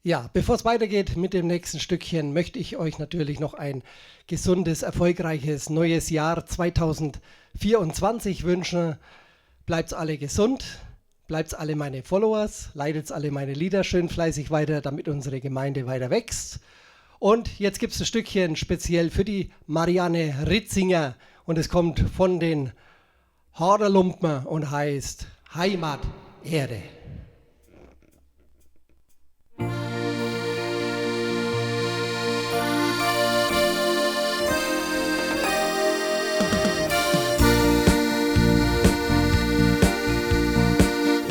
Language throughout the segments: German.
Ja, bevor es weitergeht mit dem nächsten Stückchen, möchte ich euch natürlich noch ein gesundes, erfolgreiches neues Jahr 2024 wünschen. Bleibt's alle gesund, bleibt's alle meine Followers, leitet's alle meine Lieder schön fleißig weiter, damit unsere Gemeinde weiter wächst. Und jetzt gibt es ein Stückchen speziell für die Marianne Ritzinger und es kommt von den Haderlumpen und heißt Heimat Erde.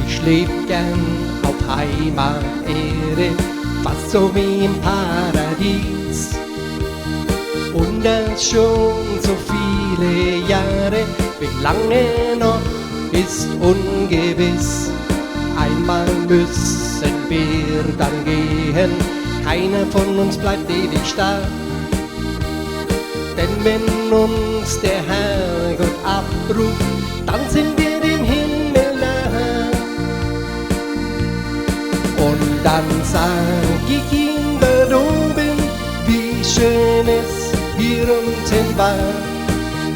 Ich leb gern auf Heimaterde, fast so wie im Paradies. Und das schon so viele Jahre, wie lange noch ist ungewiss. Einmal müssen wir dann gehen, keiner von uns bleibt ewig da. Denn wenn uns der Herrgott abruft, dann sind wir dem Himmel nahe. Und dann sag ich ihm dort oben, wie schön es hier unten war.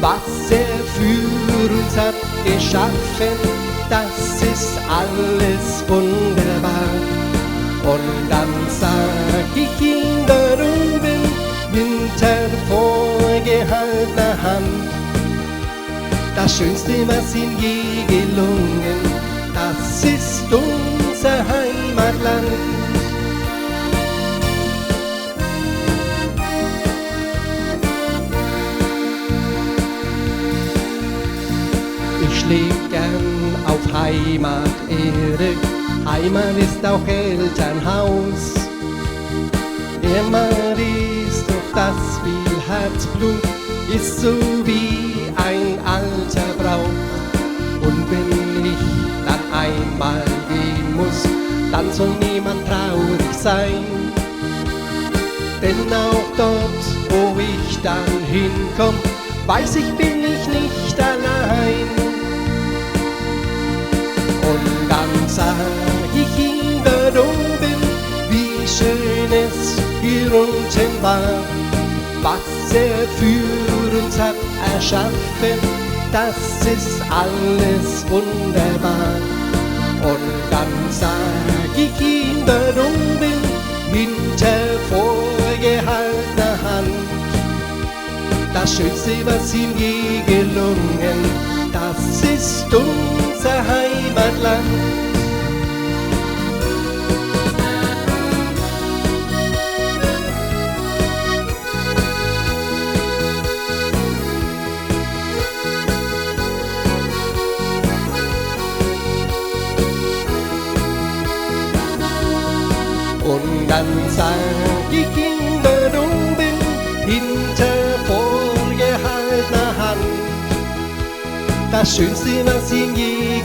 Was er für uns hat geschaffen, das ist alles wunderbar. Und dann sag ich ihm dort oben, hinter vorgehaltener Hand, das Schönste, was ihm je gelungen, das ist unser Heimatland. Ich leb gern auf Heimaterde, Heimat ist auch Elternhaus. Immer ist doch das viel Herzblut, ist so wie ein alter Brauch. Und wenn ich dann einmal gehen muss, dann soll niemand traurig sein. Denn auch dort, wo ich dann hinkomm, weiß ich, bin ich nicht allein. Und dann sag ich ihm dort oben, wie schön es hier unten war. Was er für uns hat erschaffen, das ist alles wunderbar. Und dann sag ich ihm dort oben, hinter vorgehaltener Hand, das Schönste, was ihm je gelungen, das ist unser Heimatland. Und dann sag ich ihm dort oben, hinter vorgehaltener Hand, das Schönste, was ihm je